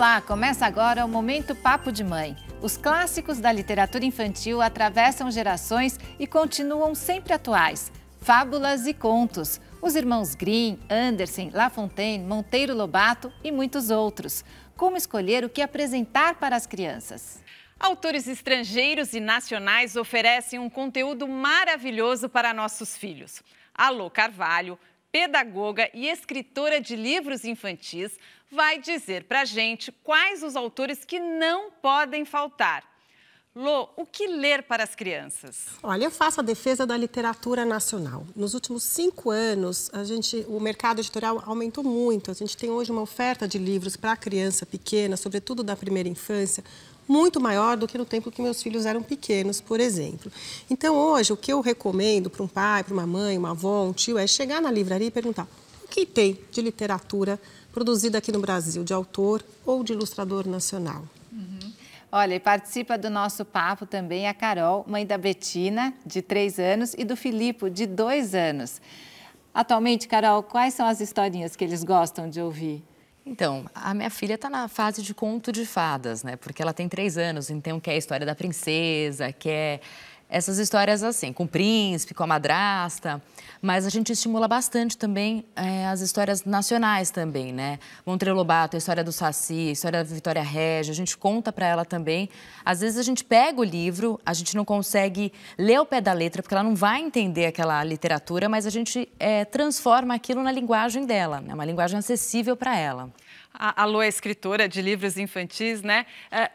Olá, começa agora o Momento Papo de Mãe. Os clássicos da literatura infantil atravessam gerações e continuam sempre atuais. Fábulas e contos. Os irmãos Grimm, Andersen, La Fontaine, Monteiro Lobato e muitos outros. Como escolher o que apresentar para as crianças? Autores estrangeiros e nacionais oferecem um conteúdo maravilhoso para nossos filhos. Alô Carvalho, pedagoga e escritora de livros infantis, vai dizer pra gente quais os autores que não podem faltar. Lô, o que ler para as crianças? Olha, eu faço a defesa da literatura nacional. Nos últimos 5 anos, o mercado editorial aumentou muito. A gente tem hoje uma oferta de livros para a criança pequena, sobretudo da primeira infância, muito maior do que no tempo que meus filhos eram pequenos, por exemplo. Então, hoje, o que eu recomendo para um pai, para uma mãe, uma avó, um tio, é chegar na livraria e perguntar o que tem de literatura produzida aqui no Brasil, de autor ou de ilustrador nacional. Olha, e participa do nosso papo também a Carol, mãe da Betina, de 3 anos, e do Filipe, de 2 anos. Atualmente, Carol, quais são as historinhas que eles gostam de ouvir? Então, a minha filha está na fase de conto de fadas, né? Porque ela tem 3 anos, então quer a história da princesa, quer essas histórias assim, com o príncipe, com a madrasta. Mas a gente estimula bastante também as histórias nacionais também, né? Monteiro Lobato, a história do Saci, a história da Vitória Régia, a gente conta para ela também. Às vezes a gente pega o livro, a gente não consegue ler ao pé da letra, porque ela não vai entender aquela literatura, mas a gente transforma aquilo na linguagem dela, né? Uma linguagem acessível para ela. A Lô é escritora de livros infantis, né?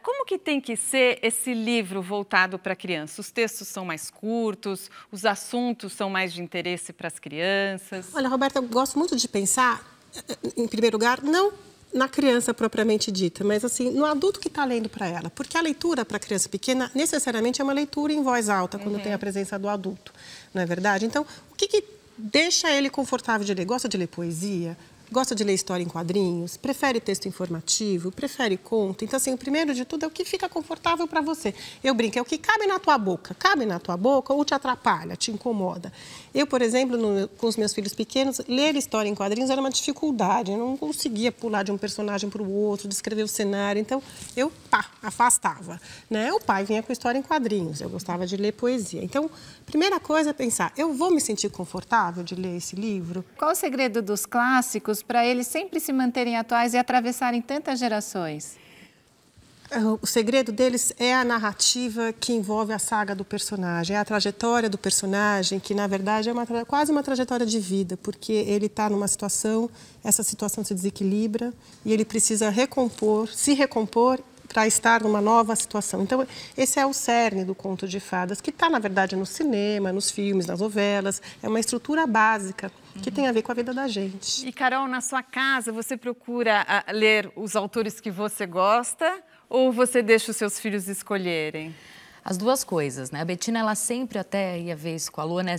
Como que tem que ser esse livro voltado para criança? Os textos são mais curtos, os assuntos são mais de interesse para as crianças? Olha, Roberta, eu gosto muito de pensar, em primeiro lugar, não na criança propriamente dita, mas assim, no adulto que está lendo para ela. Porque a leitura para a criança pequena, necessariamente, é uma leitura em voz alta, quando tem a presença do adulto, não é verdade? Então, o que deixa ele confortável de ler? Gosta de ler poesia? Gosta de ler história em quadrinhos? Prefere texto informativo? Prefere conto? Então, assim, o primeiro de tudo é o que fica confortável para você. Eu brinco, é o que cabe na tua boca. Cabe na tua boca ou te atrapalha, te incomoda? Eu, por exemplo, com os meus filhos pequenos, ler história em quadrinhos era uma dificuldade. Eu não conseguia pular de um personagem para o outro, descrever o cenário. Então, eu, afastava, né? O pai vinha com história em quadrinhos. Eu gostava de ler poesia. Então, primeira coisa é pensar, eu vou me sentir confortável de ler esse livro? Qual o segredo dos clássicos para eles sempre se manterem atuais e atravessarem tantas gerações? O segredo deles é a narrativa que envolve a saga do personagem, é a trajetória do personagem, que, na verdade, é quase uma trajetória de vida, porque ele está numa situação, essa situação se desequilibra e ele precisa se recompor para estar numa nova situação. Então, esse é o cerne do conto de fadas, que está, na verdade, no cinema, nos filmes, nas novelas. É uma estrutura básica que tem a ver com a vida da gente. E, Carol, na sua casa, você procura ler os autores que você gosta ou você deixa os seus filhos escolherem? As duas coisas, né? A Betina, ela sempre até ia ver isso com a Lô, né?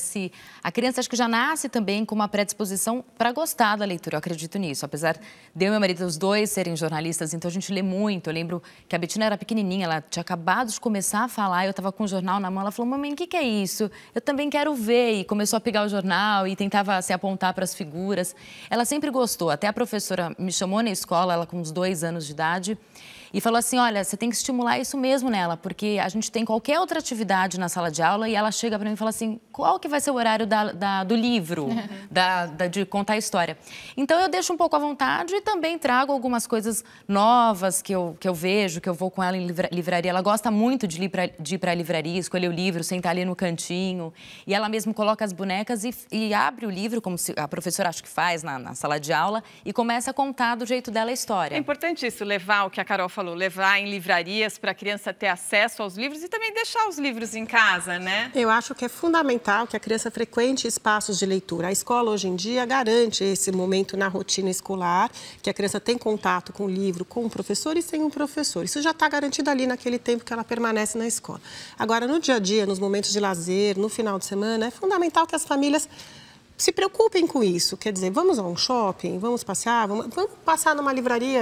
A criança acho que já nasce também com uma predisposição para gostar da leitura, eu acredito nisso. Apesar de eu e meu marido, os dois, serem jornalistas, então a gente lê muito. Eu lembro que a Betina era pequenininha, ela tinha acabado de começar a falar, eu estava com o jornal na mão, ela falou, mamãe, o que é isso? Eu também quero ver. E começou a pegar o jornal e tentava se apontar para as figuras. Ela sempre gostou, até a professora me chamou na escola, ela com uns 2 anos de idade, e falou assim, olha, você tem que estimular isso mesmo nela, porque a gente tem qualquer outra atividade na sala de aula e ela chega para mim e fala assim, qual que vai ser o horário do livro, de contar a história? Então, eu deixo um pouco à vontade e também trago algumas coisas novas que eu vejo, que eu vou com ela em livraria. Ela gosta muito de ir para a livraria, escolher o livro, sentar ali no cantinho. E ela mesmo coloca as bonecas e abre o livro, como a professora acho que faz na sala de aula, e começa a contar do jeito dela a história. É importante isso, levar o que a Carol falou, levar em livrarias para a criança ter acesso aos livros e também deixar os livros em casa, né? Eu acho que é fundamental que a criança frequente espaços de leitura. A escola, hoje em dia, garante esse momento na rotina escolar, que a criança tem contato com o livro, com o professor e sem um professor. Isso já está garantido ali naquele tempo que ela permanece na escola. Agora, no dia a dia, nos momentos de lazer, no final de semana, é fundamental que as famílias se preocupem com isso, quer dizer, vamos a um shopping, vamos passear, vamos passar numa livraria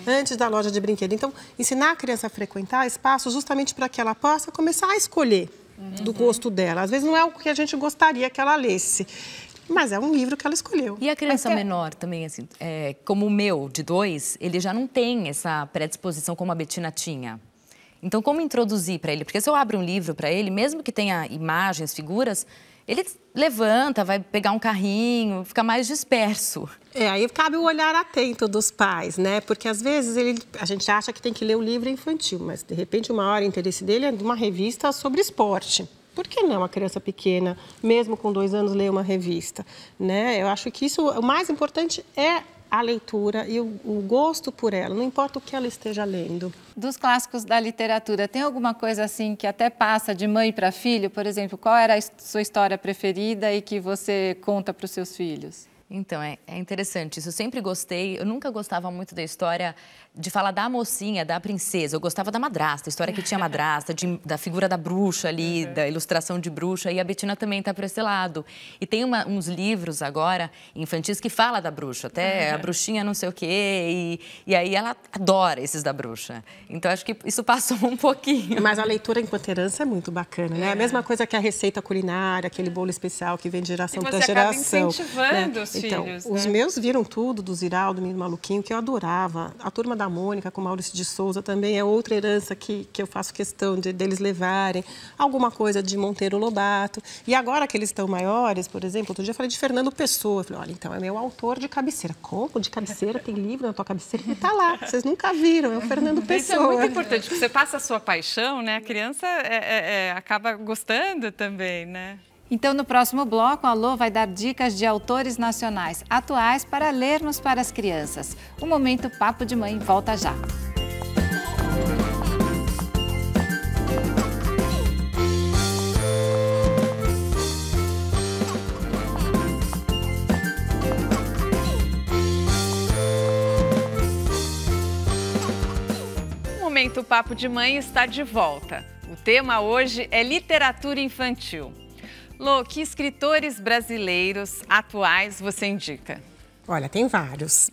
antes da loja de brinquedo. Então, ensinar a criança a frequentar espaços justamente para que ela possa começar a escolher do gosto dela. Às vezes não é o que a gente gostaria que ela lesse. Mas é um livro que ela escolheu. E a criança menor também, assim, como o meu, de 2, ele já não tem essa predisposição como a Bettina tinha. Então, como introduzir para ele? Porque se eu abro um livro para ele, mesmo que tenha imagens, figuras, ele levanta, vai pegar um carrinho, fica mais disperso. Aí cabe o olhar atento dos pais, né? Porque às vezes a gente acha que tem que ler o livro infantil, mas de repente o maior interesse dele é de uma revista sobre esporte. Por que não a criança pequena, mesmo com 2 anos, ler uma revista? Né? Eu acho que isso, o mais importante é a leitura e o gosto por ela, não importa o que ela esteja lendo. Dos clássicos da literatura, tem alguma coisa assim que até passa de mãe para filho? Por exemplo, qual era a sua história preferida e que você conta para os seus filhos? Então, é interessante isso. Eu sempre gostei, eu nunca gostava muito da história de falar da mocinha, da princesa. Eu gostava da madrasta, a história que tinha madrasta, da figura da bruxa ali, da ilustração de bruxa. E a Bettina também está para esse lado. E tem uns livros agora, infantis, que fala da bruxa. Até a bruxinha não sei o quê. E aí ela adora esses da bruxa. Então, acho que isso passou um pouquinho. Mas a leitura enquanto herança é muito bacana, né? A mesma coisa que a receita culinária, aquele bolo especial que vem de geração para geração. E você acaba incentivando, né? Os Então, filhos, os meus viram tudo do Ziraldo, Menino Maluquinho, que eu adorava. A Turma da Mônica, com Maurício de Souza, também é outra herança que eu faço questão deles levarem. Alguma coisa de Monteiro Lobato. E agora que eles estão maiores, por exemplo, outro dia eu falei de Fernando Pessoa. Eu falei, olha, então é meu autor de cabeceira. Como? De cabeceira? Tem livro na tua cabeceira? Ele está lá. Vocês nunca viram, é o Fernando Pessoa. Isso é muito importante, porque você passa a sua paixão, né? A criança acaba gostando também, né? Então, no próximo bloco, a Lô vai dar dicas de autores nacionais atuais para lermos para as crianças. O Momento Papo de Mãe volta já. O Momento Papo de Mãe está de volta. O tema hoje é literatura infantil. Lô, que escritores brasileiros atuais você indica? Olha, tem vários,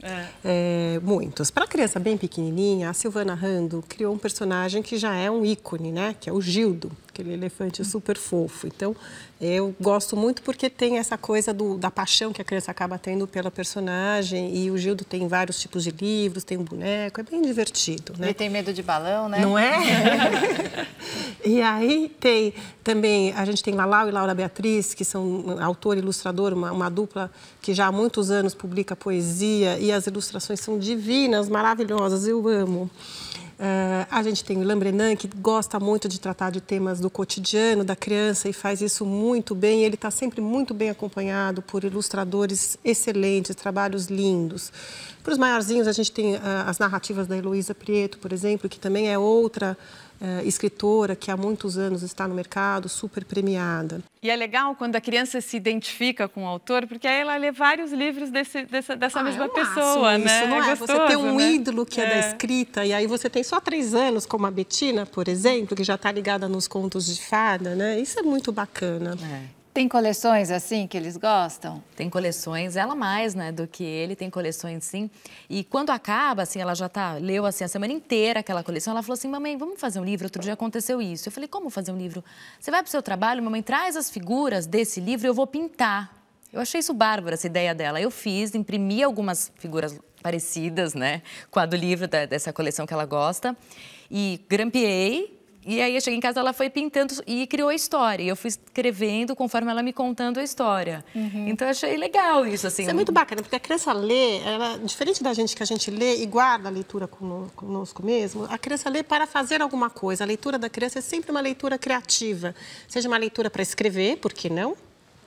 muitos. Para criança bem pequenininha, a Silvana Rando criou um personagem que já é um ícone, né? Que é o Gildo, aquele elefante super fofo. Então, eu gosto muito porque tem essa coisa da paixão que a criança acaba tendo pela personagem. E o Gildo tem vários tipos de livros, tem um boneco, é bem divertido, né? Ele tem medo de balão, né? Não é? E aí tem também, a gente tem Lalau e Laura Beatriz, que são autor e ilustrador, uma dupla que já há muitos anos publica poesia e as ilustrações são divinas, maravilhosas, eu amo. A gente tem o Lambrenan, que gosta muito de tratar de temas do cotidiano da criança e faz isso muito bem. Ele está sempre muito bem acompanhado por ilustradores excelentes, trabalhos lindos. Para os maiorzinhos, a gente tem as narrativas da Heloísa Prieto, por exemplo, que também é outra escritora que há muitos anos está no mercado, super premiada. E é legal quando a criança se identifica com o autor, porque aí ela lê vários livros dessa mesma pessoa, né? Isso, não é? Gostoso, você tem um né? ídolo que é da escrita, e aí você tem só 3 anos, como a Bettina, por exemplo, que já está ligada nos contos de fada, né? Isso é muito bacana. Tem coleções assim que eles gostam? Tem coleções, ela mais, né, do que ele, tem coleções sim. E quando acaba, assim, ela já leu assim a semana inteira aquela coleção, ela falou assim, mamãe, vamos fazer um livro? Outro dia aconteceu isso. Eu falei, como fazer um livro? Você vai para o seu trabalho, mamãe, traz as figuras desse livro e eu vou pintar. Eu achei isso bárbaro, essa ideia dela. Eu fiz, imprimi algumas figuras parecidas, né, com a do livro dessa coleção que ela gosta e grampeei. E aí eu cheguei em casa, ela foi pintando e criou a história. E eu fui escrevendo conforme ela me contando a história. Então eu achei legal isso, assim. Isso é muito bacana, porque a criança lê, ela, diferente da gente que a gente lê e guarda a leitura conosco mesmo, a criança lê para fazer alguma coisa. A leitura da criança é sempre uma leitura criativa. Seja uma leitura para escrever, por que não?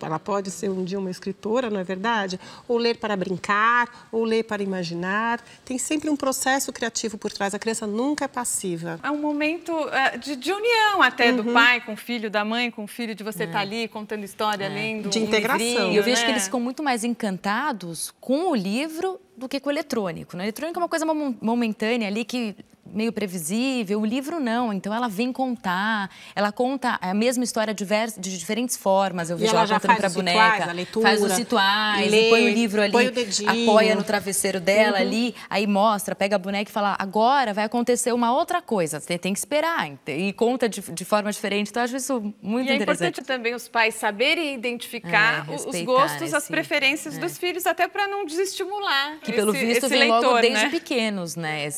Ela pode ser um dia uma escritora, não é verdade? Ou ler para brincar, ou ler para imaginar. Tem sempre um processo criativo por trás. A criança nunca é passiva. É um momento de união até do pai com o filho, da mãe com o filho, de você estar ali contando história, lendo de integração. E eu vejo que eles ficam muito mais encantados com o livro do que com o eletrônico. O eletrônico é uma coisa momentânea ali que meio previsível. O livro não, então ela vem contar, ela conta a mesma história de diferentes formas. Eu vejo ela contando para a boneca, faz os rituais, lê, põe o livro ali, põe o dedinho, apoia no travesseiro dela ali, aí mostra, pega a boneca e fala, agora vai acontecer uma outra coisa, você tem que esperar, e conta de forma diferente. Então, eu acho isso muito interessante. É importante também os pais saberem identificar os gostos, as preferências dos filhos, até para não desestimular. Que pelo visto vem leitor, logo desde pequenos, né?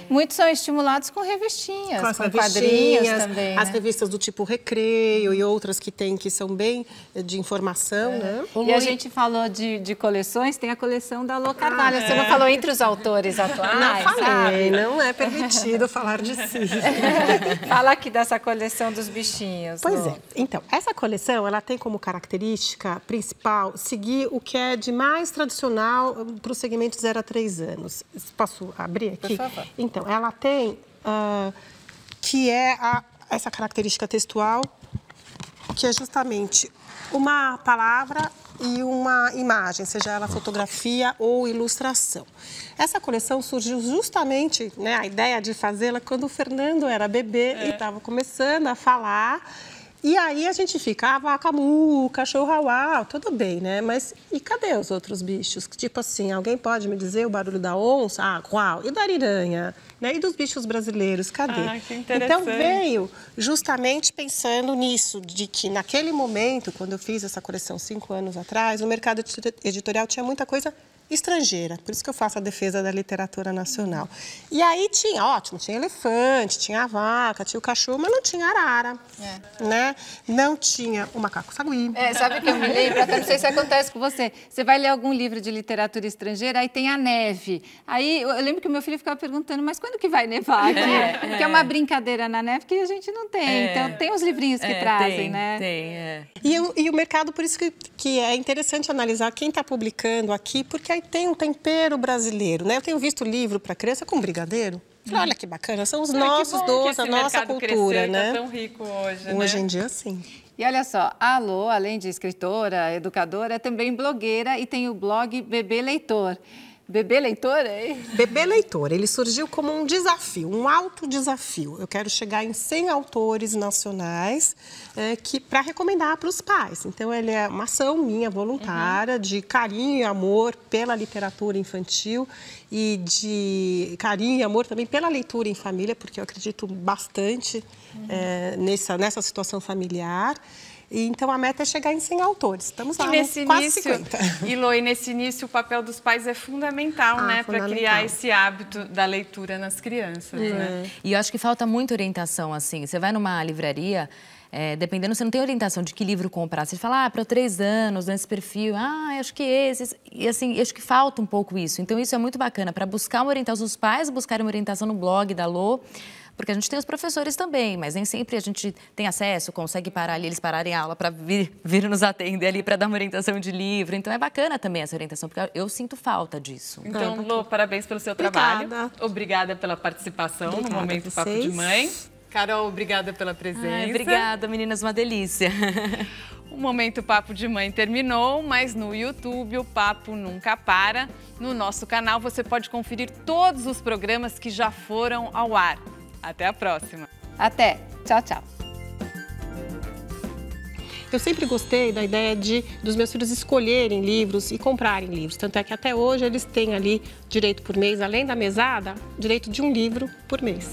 Muitos são estimulados com revistinhas, com quadrinhos também. As revistas do tipo Recreio e outras que são bem de informação, né? E a gente falou de coleções, tem a coleção da Alô Carvalho. Você não falou entre os autores atuais? Não falei, não é permitido falar de si. Fala aqui dessa coleção dos bichinhos. Pois é. Então, essa coleção, ela tem como característica principal seguir o que é de mais tradicional para o segmento de 0 a 3 anos. Posso abrir aqui? Por favor. Então, ela tem que é essa característica textual, que é justamente uma palavra e uma imagem, seja ela fotografia ou ilustração. Essa coleção surgiu justamente, né, a ideia de fazê-la quando o Fernando era bebê e estava começando a falar. E aí a gente fica, vaca mu, cachorro uau, tudo bem, né? Mas e cadê os outros bichos? Tipo assim, alguém pode me dizer o barulho da onça? Ah, uau, e da ariranha? Né? E dos bichos brasileiros, cadê? Que interessante. Então veio justamente pensando nisso, de que naquele momento, quando eu fiz essa coleção 5 anos atrás, o mercado editorial tinha muita coisa estrangeira, por isso que eu faço a defesa da literatura nacional. E aí tinha elefante, tinha a vaca, tinha o cachorro, mas não tinha arara, né? Não tinha o macaco sagui. Sabe o que eu me lembro? Até não sei se acontece com você. Você vai ler algum livro de literatura estrangeira, aí tem a neve. Aí eu lembro que o meu filho ficava perguntando, mas quando que vai nevar aqui? Porque é uma brincadeira na neve que a gente não tem. Então tem os livrinhos que trazem, né? E o mercado, por isso que é interessante analisar quem está publicando aqui, porque aí tem um tempero brasileiro, né? Eu tenho visto livro para criança com brigadeiro. Olha que bacana, são os nossos doces, a nossa cultura, né? Tá tão rico hoje, Hoje em dia, sim. E olha só, a Alô, além de escritora, educadora, é também blogueira e tem o blog Bebê Leitor. Bebê Leitor, hein? Bebê Leitor, ele surgiu como um desafio, um autodesafio. Eu quero chegar em 100 autores nacionais para recomendar para os pais. Então, ele é uma ação minha, voluntária, de carinho e amor pela literatura infantil e de carinho e amor também pela leitura em família, porque eu acredito bastante nessa situação familiar. Então, a meta é chegar em 100 autores. Estamos lá, quase 50. E, Lô, nesse início, o papel dos pais é fundamental, né? Para criar esse hábito da leitura nas crianças, né? E eu acho que falta muita orientação, assim. Você vai numa livraria, dependendo, você não tem orientação de que livro comprar. Você fala, para 3 anos, nesse perfil, acho que esses. E, assim, acho que falta um pouco isso. Então, isso é muito bacana, para buscar uma orientação, os pais buscarem uma orientação no blog da Alô, porque a gente tem os professores também, mas nem sempre a gente tem acesso, consegue parar ali, eles pararem a aula para vir nos atender ali, para dar uma orientação de livro. Então, é bacana também essa orientação, porque eu sinto falta disso. Então, Lô, parabéns pelo seu trabalho. Obrigada pela participação no Momento Papo de Mãe. Carol, obrigada pela presença. Obrigada, meninas, uma delícia. O Momento Papo de Mãe terminou, mas no YouTube o papo nunca para. No nosso canal você pode conferir todos os programas que já foram ao ar. Até a próxima. Até. Tchau, tchau. Eu sempre gostei da ideia dos meus filhos escolherem livros e comprarem livros. Tanto é que até hoje eles têm ali direito por mês, além da mesada, direito de um livro por mês.